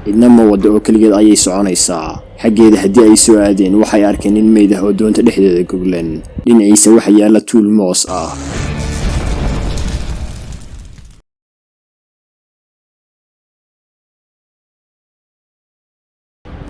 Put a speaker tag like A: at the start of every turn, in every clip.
A: cidna ma wada oo keligeed ayay soconaysaa. xaggeeda haddii ay soo aadeen waxay arkeen nin meyd ah oo doonta dhexdeeda goglan. dhinaciisa waxa yaalla tuul moos ah.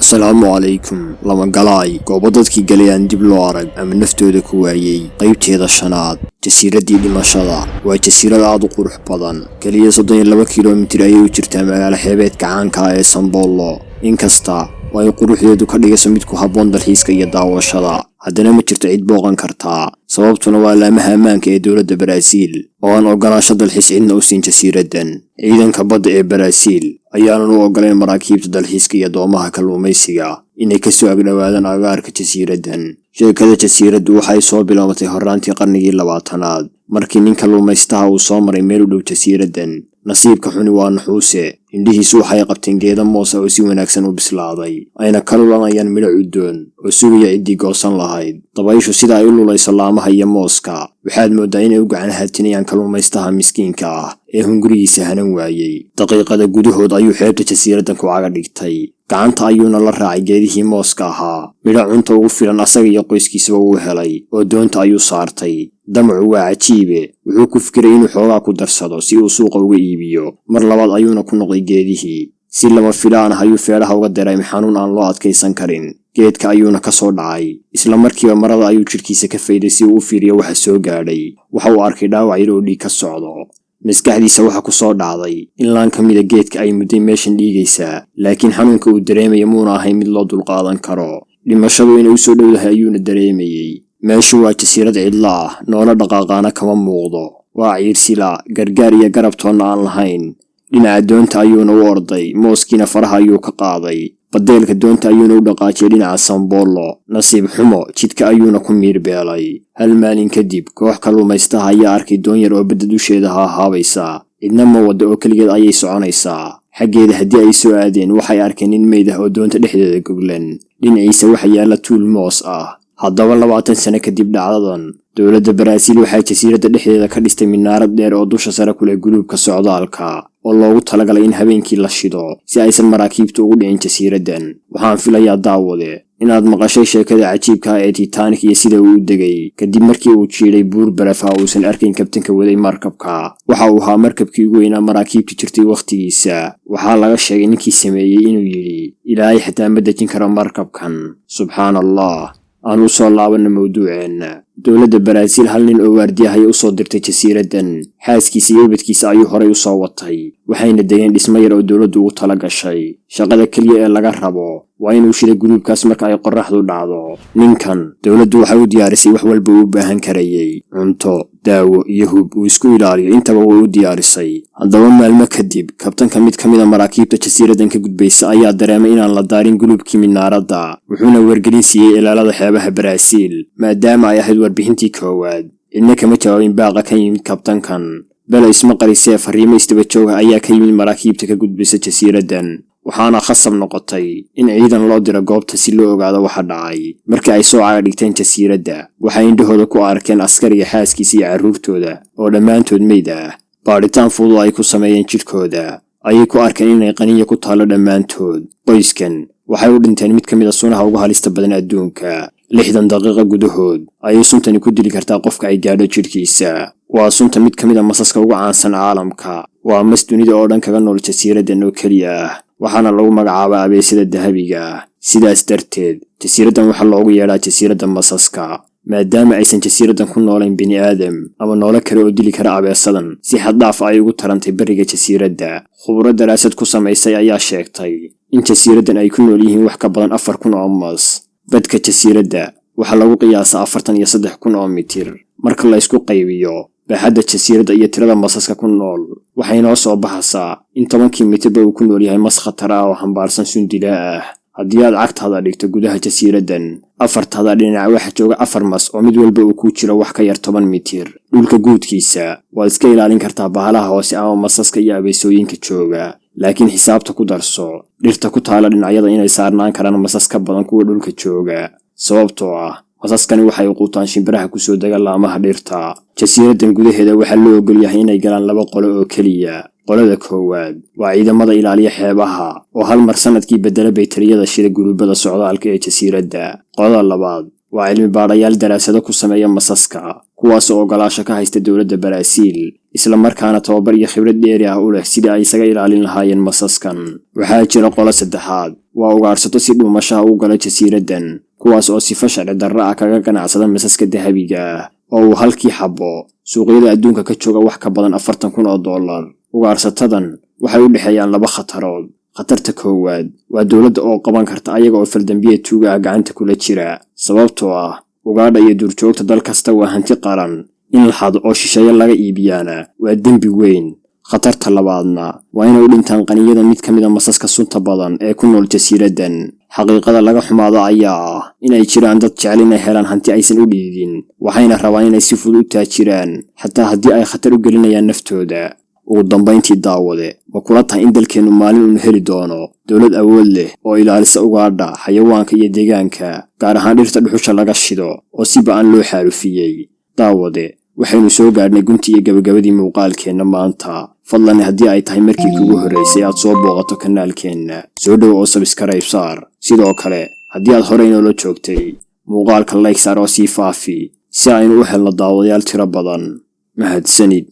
A: asalaamu calaykum. lama galaay goobo dadkii galayaan dib loo arag ama naftooda ku waayey. qaybteeda 5aad jasiiraddii dhimashada. waa jasiirad aad u qurux badan, keliya 32 kilomitir ayay u jirtaa magaalo xeebeedka caanka ah ee Sambolo. inkasta oo ay quruxdeedu ka dhigayso mid ku habboon dalxiiska iyo daawashada, haddana ma jirto cid booqan kartaa. sababtuna waa laamaha ammaanka ee dowladda Baraasiil oo aan ogolaansho dalxiis cidna u siin jasiiraddan. ciidanka badda ee Baraasiil ayaanan u ogolayn maraakiibta dalxiiska iyo doomaha kalluumaysiga inay ka soo agdhowaadaan agagaarka jasiiraddan. sheekada jasiiraddu waxay soo bilaabatay horraantii qarnigii 20aad markii nin kalluumaystaha uu soo maray meel u dhow jasiiraddan. nasiibka xuni waa nuxuuse. indhihiisu waxay qabteen geeda moos ah oo si wanaagsan u bislaaday, ayna ka lulanayaan midho cuddoon oo sugaya ciddii goosan lahayd. dabayshu sida ay u lulayso laamaha iyo mooska waxaad mooddaa inay u gacan haatinayaan kalluumaystaha miskiinka ah ee hungurigiisa hanan waayey. daqiiqada gudahood ayuu xeebta jasiiraddan ku caga dhigtay. gacanta ayuuna la raacay geedihii mooska ahaa. midho cunta ugu filan asaga iyo qoyskiisaba wuu helay oo doonta ayuu saartay. damacu waa cajiibe. wuxuu ku fikiray inuu xoogaa ku darsado si uu suuqa uga iibiyo. mar labaad ayuuna ku noqday geedihii. si lama filaan ah ayuu feedhaha uga dareemay xanuun aan loo adkaysan karin. geedka ayuuna ka soo dhacay. isla markiiba marada ayuu jidhkiisa ka fayday si uu u fiiriyo waxa soo gaadhay. waxa uu arkay dhaawac yar oo dhiig ka socdo. maskaxdiisa waxa ku soo dhacday in laan ka mida geedka ay mudday meeshan dhiigaysaa, laakiin xanuunka uu dareemaya muuna ahayn mid loo dulqaadan karo. dhimashadu inay u soo dhowdahay ayuuna dareemayey. meeshu waa jasiirad cidla ah, noola dhaqaaqaana kama muuqdo. waa ciirsila, gargaar iyo garabtoonna aan lahayn. dhinaca doonta ayuuna u orday, mooskiina faraha ayuu ka qaaday. badeelka doonta ayuuna u dhaqaajiyay dhinaca Sambolo. nasiib xumo, jidka ayuuna ku miirbeelay. hal maalin kadib koox kalluumaystaha ayaa arkay doon yar oo badda dusheeda hahaabaysa. cidna ma wada oo keligeed ayay soconaysaa. xaggeeda haddii ay soo aadeen waxay arkeen nin meyd ah oo doonta dhexdeeda goglan. dhinaciisa waxa yaalla tuul moos ah. haddaba 20 sano kadib dhacdadan, dowladda Baraasiil waxay jasiiradda dhexdeeda ka dhistay minaarad dheer oo dusha sare ku leh guluubka socdaalka oo loogu talagalay in habeenkii la shido si aysan maraakiibtu ugu dhicin jasiiraddan. waxaan filayaa daawade inaad maqashay sheekada cajiibka ah ee Titanic iyo sida uu u degay kadib markii uu jiiday buur baraf ah uusan arkayn kabtanka waday markabka. waxa uu ahaa markabkii ugu weynaa maraakiibta jirtay wakhtigiisa. waxaa laga sheegay ninkii sameeyey inuu yidhi, ilaahay xitaa ma dejin karo markabkan. subxaan allah. aan u soo laabanna mawduuceenna. dowladda Baraasiil hal nin oo waardiyaha ayay u soo dirtay jasiiraddan. xaaskiisa iyo ubadkiisa ayuu horay u soo watay, waxayna degeen dhismo yar oo dowladdu ugu tala gashay. shaqada keliya ee laga rabo waa inuu shiday guluubkaas marka ay qorraxdu dhacdo. ninkan dowladdu waxay u diyaarisay wax walba uu u baahan karayey. cunto, daawo iyo hub uu isku ilaaliyo intaba way u diyaarisay. haddaba maalmo kadib, kabtanka mid ka mid a maraakiibta jasiiraddan ka gudbaysa ayaa dareemay inaan la daarin guluubkii minaaradda. wuxuuna wargelin siiyey ilaalada xeebaha Baraasiil maadaama ay ahayd warbixintii koowaad. cidna kama jawaabin baaqa ka yimid kabtankan. bale isma qarisee fariimo isdaba jooga ayaa ka yimid maraakiibta ka gudbaysa jasiiraddan. waxaana khasab noqotay in ciidan loo diro goobta si loo ogaado waxa dhacay. markii ay soo caga dhigteen jasiiradda, waxay indhahooda ku arkeen askariga, xaaskiisa iyo carruurtooda oo dhammaantood meyd ah. baadhitaan fudud ay ku sameeyeen jidhkooda ayay ku arkeen inay qaniya ku taallo dhammaantood. qoyskan waxay u dhinteen mid ka mid a sunaha ugu halista badan adduunka. 60 daqiiqo gudahood ayay suntani ku dili kartaa qofka ay gaadho jidhkiisa. waa sunta mid ka mid a masaska ugu caansan caalamka. waa mas dunida oo dhan kaga nool jasiiraddan oo keliya ah, waxaana lagu magacaabaa abeesada dahabiga ah. sidaas darteed jasiiraddan waxaa loogu yeedhaa jasiiradda masaska, maadaama aysan jasiiraddan ku noolayn bini aadam ama noolo kale oo dili kara abeesadan. si xad dhaaf ay ugu tarantay bariga jasiiradda. khuburo daraasad ku samaysay ayaa sheegtay in jasiiraddan ay ku nool yihiin wax ka badan 4,000 oo mas. badka jasiiradda waxaa lagu qiyaasaa 43,000 oo mitir. marka la isku qaybiyo baaxadda jasiiradda iyo tirada masaska ku nool, waxay noo soo baxaysaa in 10 mitirba uu ku nool yahay mas khatar ah oo xambaarsan sun dilaa ah. haddii aad cagtaada dhigto gudaha jasiiraddan, afartaada dhinac waxa jooga 4 mas oo mid walba uu ku jiro wax ka yar 10 mitir. dhulka guudkiisa waad iska ilaalin kartaa bahalaha hoose ama masaska iyo abeesooyinka jooga, laakiin xisaabta ku darso dhirta ku taala dhinacyada inay saarnaan karaan masas ka badan kuwa dhulka jooga. sababtoo ah masaskani waxay quutaan shimbiraha kusoo dega laamaha dhirta. jasiiradan gudaheeda waxaa loo ogol yahay inay galaan 2 qolo oo keliya. qolada koowaad waa ciidamada ilaaliya xeebaha oo hal mar sanadkii bedela baytariyada shida guruubada socdaalka ee jasiiradda. qolada labaad waa cilmi baadhayaal daraasado ku sameeya masaska, kuwaas oo ogolaasho ka haysta dowladda Baraasiil, isla markaana tababar iyo khibrad dheeri ah u leh sidii ay isaga ilaalin lahaayeen masaskan. waxaa jira qolo saddexaad, waa ugaarsato si dhuumashaha u gala jasiiradan, kuwaas oo sifo sharci darro ah kaga ganacsada masaska dahabiga ah oo uu halkii xabbo suuqyada adduunka ka jooga wax ka badan $40,000. ugaarsatadan waxay u dhexeeyaan 2 khatarood. khatarta koowaad waa dowladda oo qaban karta ayaga oo faldambiyeed tuuga ah gacanta kula jira, sababtoo ah ugaadha iyo duurjoogta dal kasta waa hanti qaran, in la xado oo shisheeye laga iibiyaana waa dembi weyn. khatarta labaadna waa inay u dhintaan qaniyada mid ka mid a masaska sunta badan ee ku nool jasiiradan. xaqiiqada laga xumaado ayaa ah inay jiraan dad jecel inay helaan hanti aysan u dhiidin, waxayna rabaan inay si fudud u taajiraan xataa haddii ay khatar u gelinayaan naftooda. ugu dambayntii daawade, ma kula tahay in dalkeennu maalin uu heli doono dowlad awood leh oo ilaalisa ugaadha, xayawaanka iyo deegaanka, gaar ahaan dhirta dhuxusha laga shido oo si ba'an loo xaalufiyey? daawade, waxaynu soo gaadhnay guntii iyo gabagabadii muuqaalkeenna maanta. fadlan haddii ay tahay markii kugu horreysay aad soo booqato kanaalkeenna, soo dhow oo subscribe saar. sidoo kale haddii aad horey noola joogtay, muuqaalka like saar oo sii faafi si aynu u helno daawadayaal tiro badan. mahadsanid.